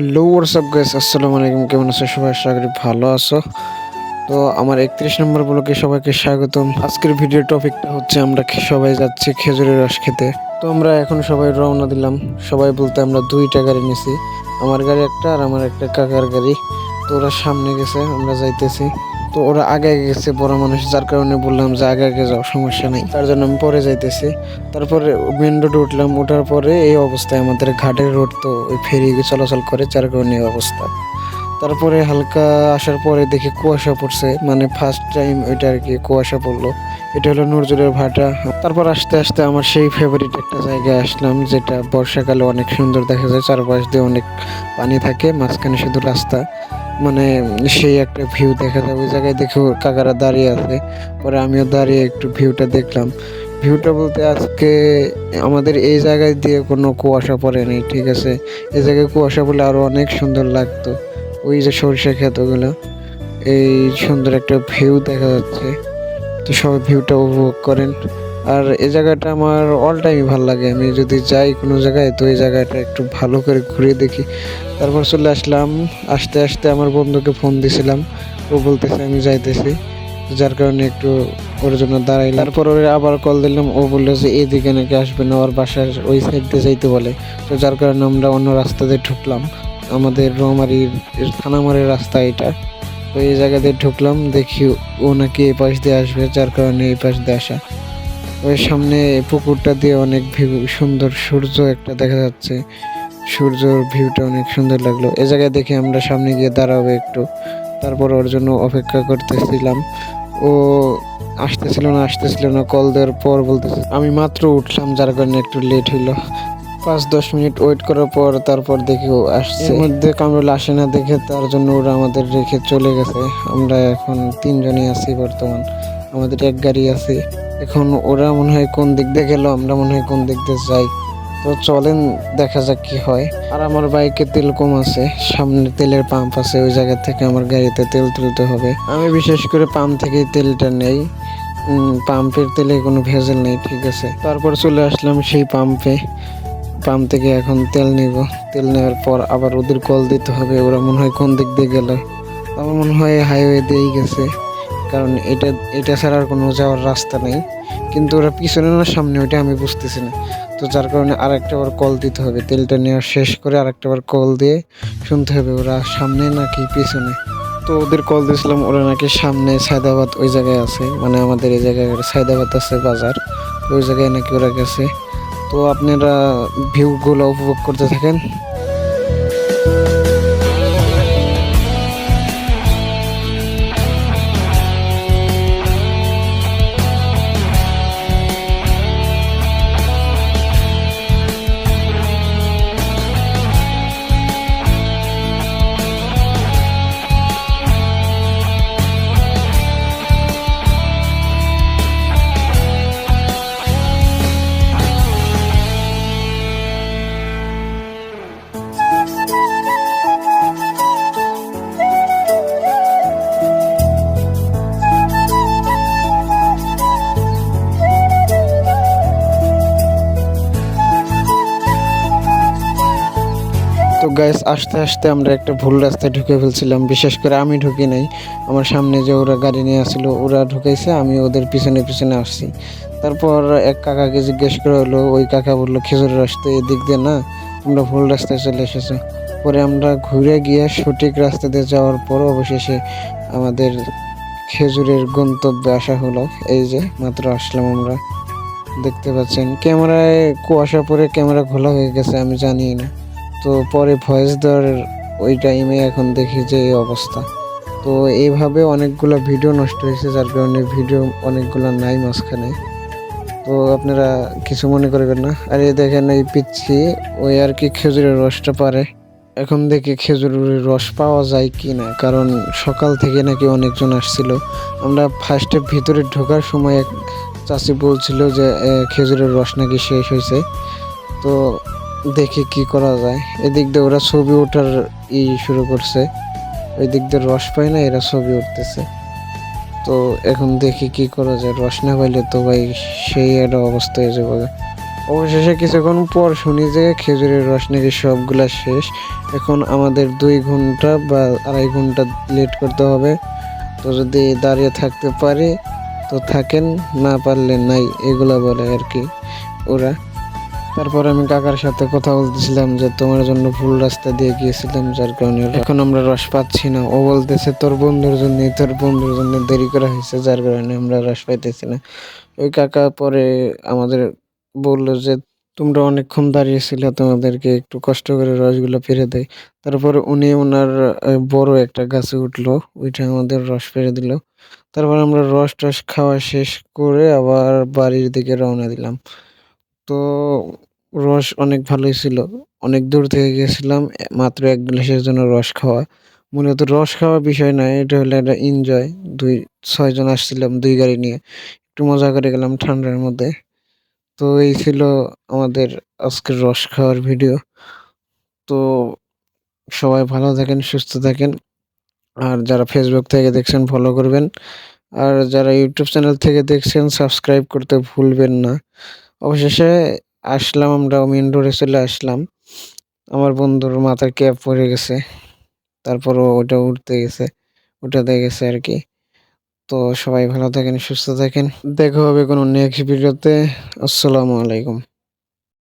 Hello WhatsApp guys, আসসালামু আলাইকুম। কেমন আছো সবাই? আশা করি ভালো আছো। তো আমার 31 নম্বর ব্লগে সবাইকে স্বাগতম। আজকের ভিডিও টপিকটা হচ্ছে আমরা সবাই যাচ্ছি খেজুরের রস খেতে। তো আমরা এখন সবাই রওনা দিলাম। সবাই বলতে আমরা দুইটা গাড়ি নিছি, আমার গাড়ি একটা আর আমার একটা কাকার গাড়ি। তো ওরা সামনে গেছে, আমরা যাইতেছি। তো ওরা আগে আগে গেছে, বড় মানুষ, যার কারণে বললাম যে আগে আগে যাও, সমস্যা নাই। তার জন্য আমি পরে যাইতেছি। তারপরে মেন রোডে উঠলাম, ওঠার পরে এই অবস্থায় আমাদের ঘাটের রোড, তো ওই ফেরি চলাচল করে, যার কারণে এই অবস্থা। তারপরে হালকা আসার পরে দেখি কুয়াশা পড়ছে, মানে ফার্স্ট টাইম ওইটা আর কি কুয়াশা পড়লো। এটা হলো নজরুলের ভাটা। তারপর আস্তে আস্তে আমার সেই ফেভারিট একটা জায়গায় আসলাম, যেটা বর্ষাকালে অনেক সুন্দর দেখা যায়। চারপাশ দিয়ে অনেক পানি থাকে, মাঝখানে শুধু রাস্তা, মানে সেই একটা ভিউ দেখা যায়। ওই জায়গায় দেখে কাকারা দাঁড়িয়ে আছে, পরে আমিও দাঁড়িয়ে একটু ভিউটা দেখলাম। ভিউটা বলতে আজকে আমাদের এই জায়গায় দিয়ে কোনো কুয়াশা পড়েনি, ঠিক আছে। এই জায়গায় কুয়াশা পড়লে আরো অনেক সুন্দর লাগতো। ওই যে সরিষা ক্ষেতগুলো, এই সুন্দর একটা ভিউ দেখা যাচ্ছে। তো সবাই ভিউটা উপভোগ করেন। আর এই জায়গাটা আমার অল টাইমই ভালো লাগে। আমি যদি যাই কোনো জায়গায়, তো এই জায়গাটা একটু ভালো করে ঘুরে দেখি। তারপর চলে আসলাম। আস্তে আস্তে আমার বন্ধুকে ফোন দিছিলাম, ও বলতেছে আমি যাইতেছি, যার কারণে একটু ওর জন্য দাঁড়াইলাম। তারপর ওর আবার কল দিলাম, ও বললো যে এদিকে নাকি আসবে না, ওর বাসার ওই সাইড দিয়ে যাইতে বলে। তো যার কারণে আমরা অন্য রাস্তা দিয়ে ঢুকলাম, আমাদের রৌমারীর থানামারের রাস্তা এটা। তো এই জায়গা দিয়ে ঢুকলাম, দেখি ও নাকি এই পাশ দিয়ে আসবে, যার কারণে এই পাশ দিয়ে আসা। ওই সামনে পুকুরটা দিয়ে অনেক ভিউ, সুন্দর সূর্য একটা দেখা যাচ্ছে। সূর্যর ভিউটা অনেক সুন্দর লাগলো। এ জায়গায় দেখে আমরা সামনে গিয়ে দাঁড়াবো একটু। তারপর ওর জন্য অপেক্ষা করতেছিলাম। ও আসতেছিল না। কল দেওয়ার পর বলতেছে আমি মাত্র উঠলাম, যার কারণে একটু লেট হইলো। 5-10 মিনিট ওয়েট করার পর তারপর দেখি ও আসছে। এর মধ্যে কামরুল আসে না দেখে, তার জন্য ওরা আমাদের রেখে চলে গেছে। আমরা এখন 3 জনই আছি বর্তমান, আমাদের এক গাড়ি আছে। এখন ওরা মনে হয় কোন দিক দিয়ে গেল, আমরা মনে হয় কোন দিক দিয়ে যাই। তো চলেন দেখা যাক কি হয়। আর আমার বাইকে তেল কম আছে, সামনে তেলের পাম্প আছে, ওই জায়গা থেকে আমার গাড়িতে তেল তুলতে হবে। আমি বিশেষ করে পাম্প থেকে তেলটা নেই, পাম্পের তেলে কোনো ভেজাল নেই, ঠিক আছে। তারপর চলে আসলাম সেই পাম্প থেকে এখন তেল নিব। তেল নেওয়ার পর আবার ওদের কল দিতে হবে, ওরা মনে হয় কোন দিক দিয়ে গেল। আমার মনে হয় হাইওয়ে দিয়েই গেছে, কারণ এটা ছাড়া আর কোনো যাওয়ার রাস্তা নেই। কিন্তু ওরা পিছনে না সামনে, ওইটা আমি বুঝতেছি না। তো যার কারণে আরেকটা বার কল দিতে হবে, তেলটা নেওয়া শেষ করে আরেকটা বার কল দিয়ে শুনতে হবে ওরা সামনে নাকি পিছনে। তো ওদের কল দিয়েছিলাম, ওরা নাকি সামনে সায়দাবাদ ওই জায়গায় আছে, মানে আমাদের এই জায়গায় সায়দাবাদ আছে বাজার, ওই জায়গায় নাকি ওরা গেছে। তো আপনারা ভিউগুলো উপভোগ করতে থাকেন। তো গাইস, আস্তে আস্তে আমরা একটা ভুল রাস্তায় ঢুকে ফেলছিলাম। বিশেষ করে আমি ঢুকি নাই, আমার সামনে যে ওরা গাড়ি নিয়ে আসছিল ওরা ঢুকাইছে, আমি ওদের পিছনে পিছনে আসছি। তারপর এক কাকাকে জিজ্ঞেস করা হলো, ওই কাকা বললো খেজুরের রাস্তা এদিক দিয়ে না, তোমরা ভুল রাস্তায় চলে এসেছো। পরে আমরা ঘুরে গিয়ে সঠিক রাস্তা দিয়ে যাওয়ার পর অবশেষে আমাদের খেজুরের গন্তব্যে আসা হলো। এই যে মাত্র আসলাম আমরা, দেখতে পাচ্ছেন ক্যামেরায় কুয়াশা পরে ক্যামেরা খোলা হয়ে গেছে, আমি জানি না। তো পরে ভয়েস দেওয়ার ওই টাইমে এখন দেখি যে এই অবস্থা। তো এইভাবে অনেকগুলো ভিডিও নষ্ট হয়েছে, যার কারণে ভিডিও অনেকগুলো নাই মাঝখানে। তো আপনারা কিছু মনে করবেন না। আর এই দেখেন এই পিচ্ছি, ওই আর কি খেজুরের রসটা পারে। এখন দেখি খেজুরের রস পাওয়া যায় কি না, কারণ সকাল থেকে নাকি অনেকজন আসছিল। আমরা ফার্স্টে ভিতরে ঢোকার সময় এক চাচি বলছিল যে খেজুরের রস নাকি শেষ হয়েছে। তো দেখি কি করা যায়। এদিক দিয়ে ওরা ছবি ওঠার শুরু করছে, ওই দিক দিয়ে রস পায় না, এরা ছবি উঠতেছে। তো এখন দেখি কি করা যায়, রস না পাইলে তো ভাই সেই একটা অবস্থা হয়ে যাবে। অবশেষে কিছুক্ষণ পর শুনি যে খেজুরের রস নাকি সবগুলা শেষ। এখন আমাদের 2 ঘন্টা বা 2.5 ঘন্টা লেট করতে হবে। তো যদি দাঁড়িয়ে থাকতে পারি তো থাকেন, না পারলে নাই, এগুলা বলে আর কি ওরা। তারপর আমি কাকার সাথে কথা বলতেছিলাম যে তোমার জন্য ভুল রাস্তা দিয়ে গিয়েছিলাম, যার কারণে এখন আমরা রস পাচ্ছি না। ও বলতেছে তোর বন্ধুর জন্য দেরি করা হয়েছে, যার কারণে আমরা রস পাইতেছি না। ওই কাকা পরে আমাদের বললো যে তোমরা অনেকক্ষণ দাঁড়িয়েছিলে, তোমাদেরকে একটু কষ্ট করে রসগুলো ফিরে দেয়। তারপরে উনি ওনার বড় একটা গাছে উঠলো, ওইটা আমাদের রস ফিরে দিল। তারপর আমরা রস টস খাওয়া শেষ করে আবার বাড়ির দিকে রওনা দিলাম। তো রস অনেক ভালোই ছিল। অনেক দূর থেকে গেছিলাম মাত্র ১ গ্লাসের জন্য রস খাওয়া। মূলত রস খাওয়ার বিষয় না, এটা হলো একটা এনজয়। ৬ জন আসছিলাম ২ গাড়ি নিয়ে। একটু মজা করে গেলাম ঠান্ডার মধ্যে। তো এই ছিল আমাদের আজকের রস খাওয়ার ভিডিও। তো সবাই ভালো থাকেন, সুস্থ থাকেন। আর যারা Facebook থেকে দেখছেন ফলো করবেন। আর যারা YouTube চ্যানেল থেকে দেখছেন সাবস্ক্রাইব করতে ভুলবেন না। অবশেষে আসলাম, আমরা মেইন রোডে চলে আসলাম। আমার বন্ধুর মাথায় ক্যাপ পড়ে গেছে। তারপরও ওটা উঠাতে গেছে আরকি। তো সবাই ভালো থাকেন, সুস্থ থাকেন। দেখা হবে কোনো নেক্সট ভিডিওতে। আসসালামু আলাইকুম।